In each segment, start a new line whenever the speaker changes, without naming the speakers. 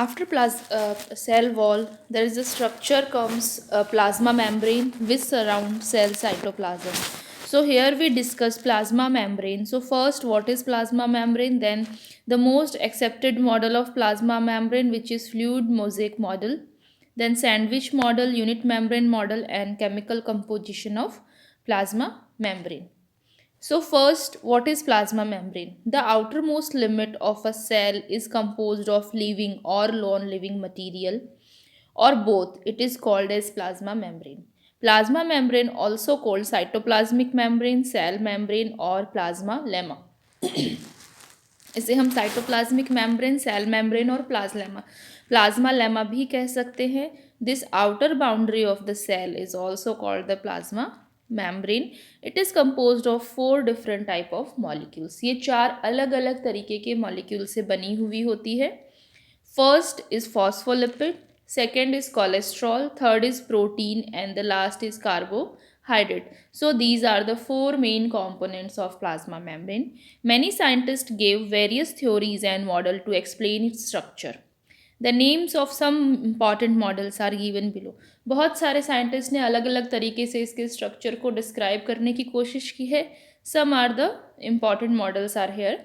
After cell wall, there is a structure comes plasma membrane which surround cell cytoplasm. So here we discuss plasma membrane. So first, what is plasma membrane? Then the most accepted model of plasma membrane, which is fluid mosaic model. Then sandwich model, unit membrane model, and chemical composition of plasma membrane. So, first, what is plasma membrane? The outermost limit of a cell is composed of living or non living material, or both. It is called as plasma membrane. Plasma membrane, also called cytoplasmic membrane, cell membrane, or plasma lemma. इसे हम cytoplasmic membrane, cell membrane और plasmalemma भी कह सकते हैं. This outer boundary of the cell is also called the plasma membrane. It is composed of 4 different type of molecules. ये 4 अलग अलग तरीके के मॉलिक्यूल से बनी हुई होती है. First is phospholipid, second is cholesterol, third is protein, and the last is carbohydrate. So these are the 4 main components of plasma membrane. Many scientists gave various theories and model to explain its structure. The names of some important models are given below. बहुत सारे scientist ने अलग अलग तरीके से इसके structure को describe करने की कोशिश की है. Some are the important models are here.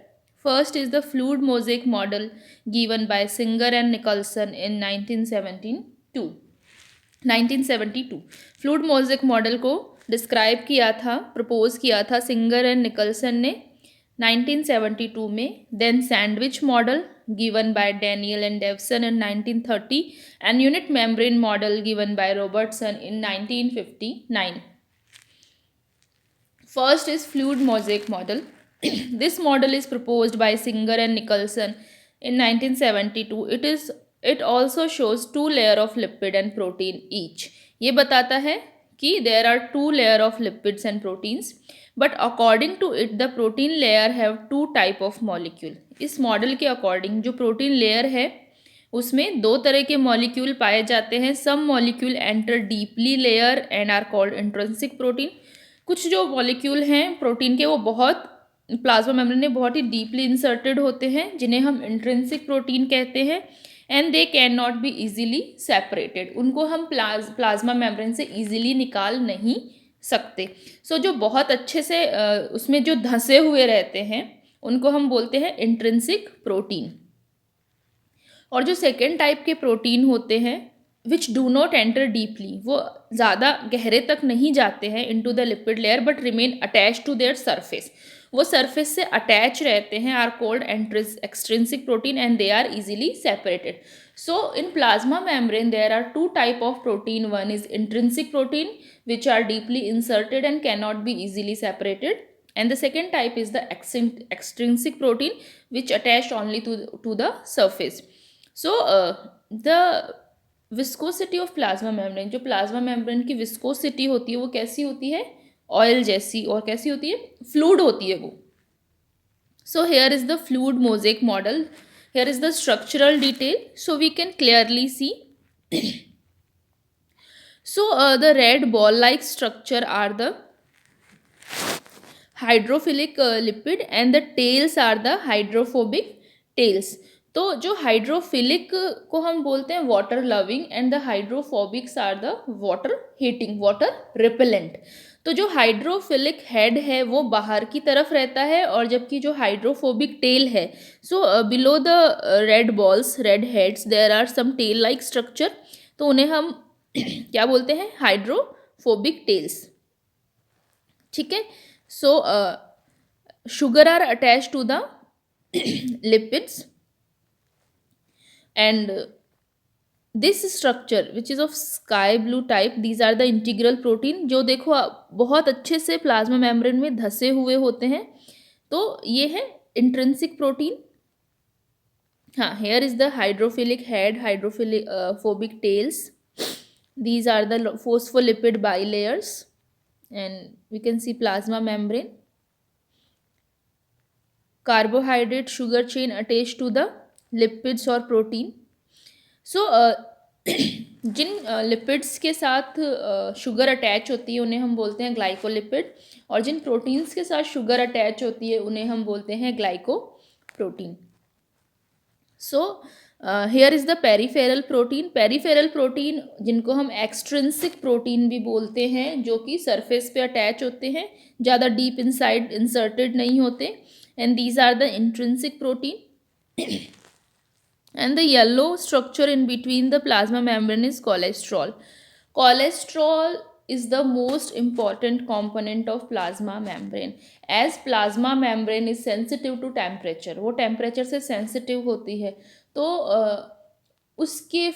First is the fluid mosaic model given by Singer and Nicholson in 1972. Fluid mosaic model को डिस्क्राइब किया था, प्रपोज किया था सिंगर एंड निकल्सन ने 1972 में. Then sandwich model given by Daniel and Davison in 1930 and unit membrane model given by Robertson in 1959. First is fluid mosaic model. This model is proposed by Singer and Nicholson in 1972. It also shows 2 layer of lipid and protein each. ये बताता है कि there are 2 layer of lipids and proteins, but according to it the protein layer have 2 type of molecule. इस model के according जो protein layer है उसमें 2 तरह के मॉलिक्यूल पाए जाते हैं. Some molecule enter deeply layer and are called intrinsic protein. कुछ जो मॉलिक्यूल हैं प्रोटीन के वो बहुत प्लाज्मा मेम्ब्रेन में बहुत ही डीपली इंसर्टेड होते हैं, जिन्हें हम इंट्रिंसिक प्रोटीन कहते हैं. And they can not be easily separated. उनको हम प्लाज्मा मेम्ब्रेन से इजीली निकाल नहीं सकते. सो जो बहुत अच्छे से उसमें जो धंसे हुए रहते हैं उनको हम बोलते हैं इंट्रिंसिक प्रोटीन. और जो सेकेंड टाइप के प्रोटीन होते हैं which do not enter deeply, वो ज़्यादा गहरे तक नहीं जाते हैं into the lipid layer but remain attach to their surface. वो सरफेस से अटैच रहते हैं, are called extrinsic protein and they are easily separated. So in plasma membrane there are 2 type of protein. One is intrinsic protein which are deeply inserted and cannot be easily separated, and the second type is the extrinsic protein which attached only to the surface. So the viscosity of plasma membrane, जो plasma membrane की viscosity होती है वो कैसी होती है? Oil जैसी. और कैसी होती है? फ्लूइड होती है वो. So here is the fluid mosaic model. Here is the structural detail so we can clearly see. So the red ball like structure are the hydrophilic lipid and the tails are the hydrophobic tails. तो जो hydrophilic को हम बोलते हैं water loving and the hydrophobics are the water hating, water repellent. तो जो hydrophilic head है वो बाहर की तरफ रहता है और जबकि जो हाइड्रोफोबिक टेल है, so below the red balls, red heads, there are some tail like structure. तो उन्हें हम क्या बोलते हैं? Hydrophobic tails. ठीक है. सो sugar are attached to the lipids and this structure which is of sky blue type, these are the integral protein जो देखो बहुत अच्छे से प्लाज्मा मेम्ब्रेन में धसे हुए होते हैं. तो ये है इंट्रिंसिक प्रोटीन. हाँ, here is the hydrophilic head, hydrophilic phobic tails. These are the phospholipid bilayers and we can see plasma membrane. Carbohydrate sugar chain attached to the lipids or protein. So जिन lipids के साथ sugar attach होती है उन्हें हम बोलते हैं glycolipid, और जिन प्रोटीन्स के साथ शुगर अटैच होती है उन्हें हम बोलते हैं glycoprotein. So here is the peripheral protein. Peripheral protein जिनको हम एक्सट्रिंसिक प्रोटीन भी बोलते हैं, जो कि सरफेस पे अटैच होते हैं, ज़्यादा डीप इनसाइड इंसर्टेड नहीं होते. And these are the intrinsic protein. And the yellow structure in between the plasma membrane is cholesterol. Cholesterol is the most important component of plasma membrane. As plasma membrane is sensitive to temperature, वो temperature से sensitive होती है, तो उसके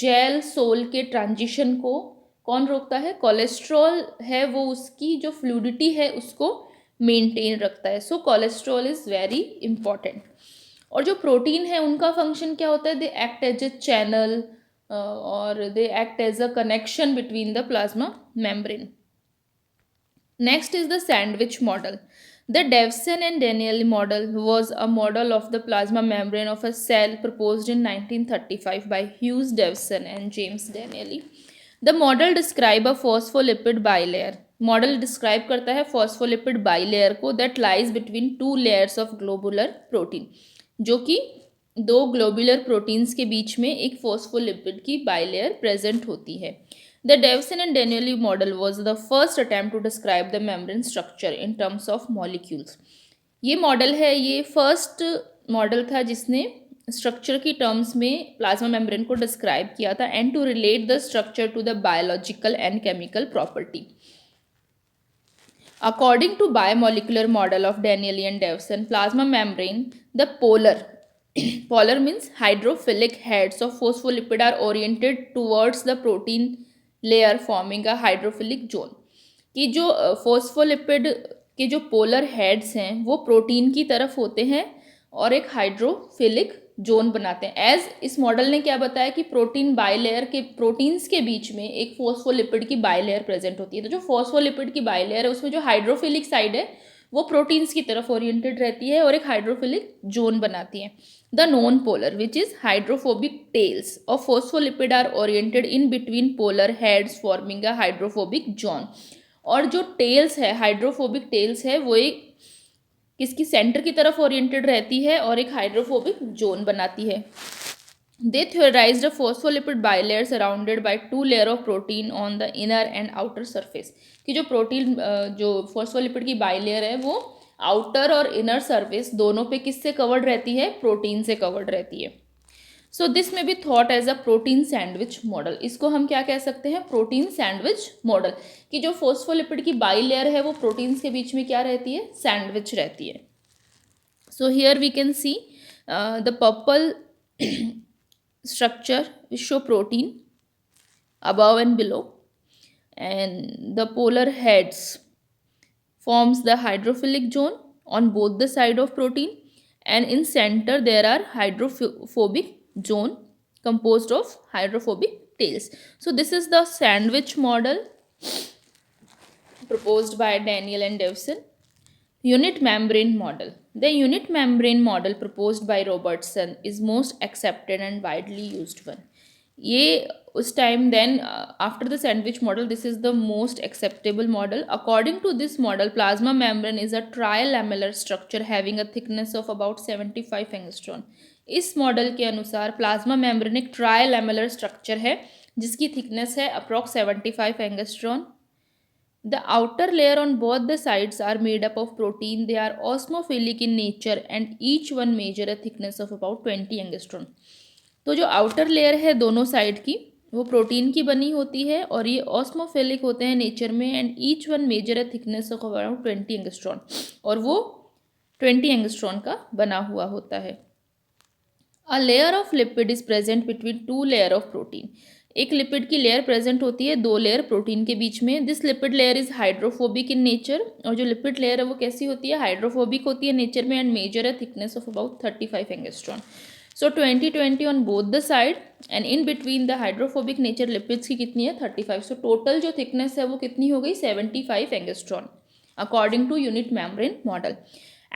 gel sol के transition को कौन रोकता है? कोलेस्ट्रॉल है, वो उसकी जो फ्लूडिटी है उसको मेंटेन रखता है. So cholesterol is very important. और जो प्रोटीन है उनका फंक्शन क्या होता है? They act as a channel और they act as a connection between the plasma membrane. Next is the sandwich model. The Davison and Danieli model was a model of the plasma membrane of a cell proposed in 1935 by Hughes Davison and James Danieli. The model describe a phospholipid bilayer. Model describe करता है phospholipid bilayer को that lies between two layers of globular protein, जो कि दो globular proteins के बीच में एक फॉस्फोलिपिड की बाइलेयर प्रेजेंट होती है. The Davison and Danielli model was the first attempt to describe the membrane structure in terms of molecules. ये मॉडल है, ये फर्स्ट मॉडल था जिसने स्ट्रक्चर की टर्म्स में प्लाज्मा मेम्ब्रेन को डिस्क्राइब किया था and to relate the structure to the biological and chemical property. According to biomolecular model of Danieli and Davison, plasma membrane, the polar means hydrophilic heads of phospholipid are oriented towards the protein layer forming a hydrophilic zone. कि जो phospholipid के जो polar heads हैं वो protein की तरफ होते हैं और एक हाइड्रोफिलिक जोन बनाते हैं. एज इस मॉडल ने क्या बताया कि प्रोटीन बाइलेयर के प्रोटीन्स के बीच में एक फोस्फोलिपिड की बाइलेयर प्रेजेंट होती है. तो जो फोस्फोलिपिड की बाइलेयर है उसमें जो हाइड्रोफिलिक साइड है वो प्रोटीन्स की तरफ ओरिएंटेड रहती है और एक हाइड्रोफिलिक जोन बनाती है. The non polar which is hydrophobic tails of phospholipid are oriented in between polar heads forming a hydrophobic zone. और जो टेल्स है, हाइड्रोफोबिक टेल्स है, वो एक किसकी सेंटर की तरफ ओरिएंटेड रहती है और एक हाइड्रोफोबिक जोन बनाती है. They theorised a phospholipid bilayer surrounded by two layer of protein on the inner and outer surface. कि जो प्रोटीन जो फोस्फोलिपिड की बाइलेयर है वो आउटर और इनर सरफेस दोनों पे किससे कवर्ड रहती है? प्रोटीन से कवर्ड रहती है. So this may be thought as a protein sandwich model. इसको हम क्या कह सकते हैं? Protein sandwich model. कि जो फोस्फोलिपिड की बाइलेयर है वो प्रोटीन्स के बीच में क्या रहती है? सैंडविच रहती है. So here we can see the purple structure which show protein above and below, and the polar heads forms the hydrophilic zone on both the side of protein, and in center there are hydrophobic zone composed of hydrophobic tails. So this is the sandwich model proposed by Daniel and Davison. Unit membrane model. The unit membrane model proposed by Robertson is most accepted and widely used one. ये उस time then after the sandwich model this is the most acceptable model. According to this model, plasma membrane is a trilamellar structure having a thickness of about 75 angstrom. इस model के अनुसार plasma membrane एक ट्राइलैमेलर structure है जिसकी thickness है approx 75 angstrom. The outer layer on both the sides are made up of protein. They are osmophilic in nature and each one measure a thickness of about 20 angstrom. तो जो outer layer है दोनों side की वो protein की बनी होती है और ये ऑस्मोफिलिक होते हैं नेचर में and each one measure a thickness of around 20 angstrom और वो 20 एंगस्ट्रॉन का बना हुआ होता है. A layer of lipid is present between two layer of protein. एक लिपिड की लेयर प्रेजेंट होती है दो लेयर प्रोटीन के बीच में. This lipid layer is hydrophobic in nature. और जो लिपिड लेयर है वो कैसी होती है? हाइड्रोफोबिक होती है नेचर में एंड मेजर है thickness of about 35 angstrom. So 20-20 on both the side and in between the hydrophobic nature lipids की कितनी है? 35. सो टोटल जो थिकनेस है वो कितनी हो गई? 75 angstrom according to unit membrane model.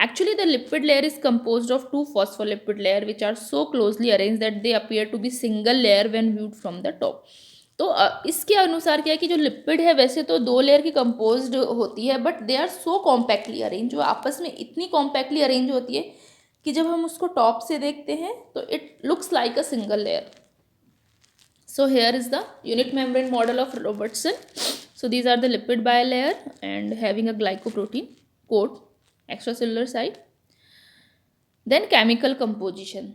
Actually, the lipid layer is composed of two phospholipid layers which are so closely arranged that they appear to be single layer when viewed from the top. तो इसके अनुसार क्या है कि जो lipid है वैसे तो दो लेयर की कंपोज्ड होती है but they are so compactly arrange, जो आपस में इतनी कॉम्पैक्टली अरेंज होती है कि जब हम उसको टॉप से देखते हैं तो it looks like a single layer. So here is the unit membrane model of Robertson. So these are the lipid bilayer and having a glycoprotein coat extracellular side. Then chemical composition.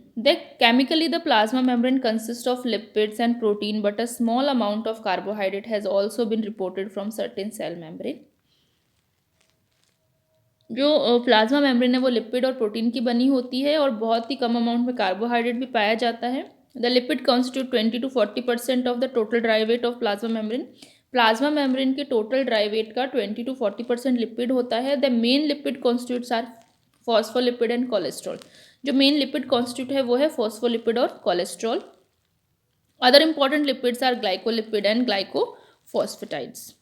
Chemically, the plasma membrane consists of lipids and protein, but a small amount of carbohydrate has also been reported from certain cell membrane. जो plasma membrane है वो lipid और protein की बनी होती है और बहुत ही कम अमाउंट में कार्बोहाइड्रेट भी पाया जाता है. The lipid constitute 20 to 40% of the total dry weight of plasma membrane. Plasma membrane के टोटल ड्राई वेट का 20 to 40% लिपिड होता है. The main lipid constituents are phospholipid and cholesterol. जो मेन लिपिड कॉन्स्टिट्यूट है वो है फॉस्फोलिपिड और cholesterol. Other important lipids are glycolipid and glycophosphatides.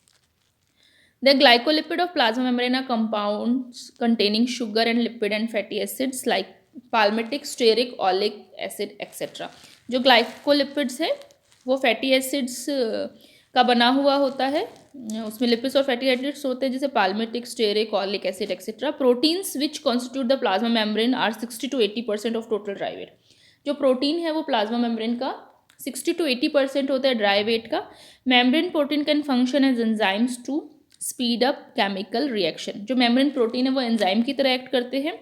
The glycolipid of plasma membrane are compounds containing sugar and lipid and fatty acids like palmitic, stearic, oleic acid etc. जो glycolipids है वो fatty acids का बना हुआ होता है. उसमें lipids और fatty acids होते हैं जैसे palmitic, stearic, oleic acid etc. Proteins which constitute the plasma membrane are 60 to 80% of total dry weight. जो प्रोटीन है वो प्लाज्मा मेम्ब्रेन का 60 to 80% होता है ड्राई वेट का. Membrane protein can function as enzymes to speed up chemical reaction. जो membrane protein है वो एंजाइम की तरह एक्ट करते हैं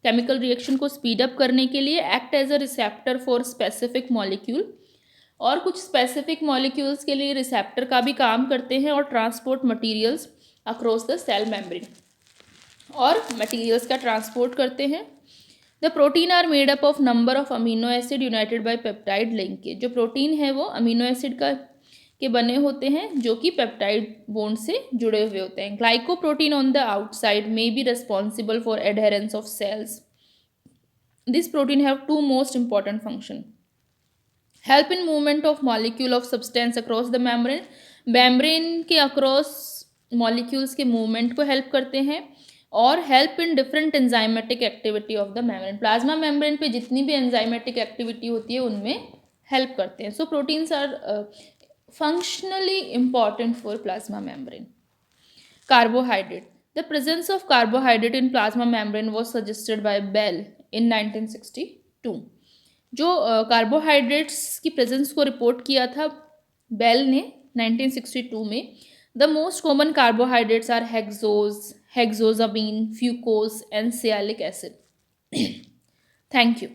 केमिकल रिएक्शन को स्पीड अप करने के लिए. Act as a receptor for specific molecule. और कुछ स्पेसिफिक मॉलिक्यूल्स के लिए रिसेप्टर का भी काम करते हैं और transport materials across the cell membrane और मटेरियल्स का ट्रांसपोर्ट करते हैं. The protein are made up of number of amino acid united by peptide linkage. जो प्रोटीन है वो अमीनो एसिड का के बने होते हैं जो कि पेप्टाइड बॉन्ड से जुड़े हुए होते हैं. Glycoprotein on the outside may be responsible for adherence of cells. This protein have two most important function. Help in movement of molecule of substance across the membrane. Membrane के across molecules के movement को help करते हैं और help in different enzymatic activity of the membrane. Plasma membrane पे जितनी भी enzymatic activity होती है उनमें हेल्प करते हैं. So proteins are functionally important for plasma membrane. Carbohydrate. The presence of carbohydrate in plasma membrane was suggested by Bell in 1962. जो carbohydrates की प्रेजेंस को रिपोर्ट किया था बेल ने 1962 में. The most common carbohydrates are hexose, hexosamine, fucose and sialic acid. Thank you.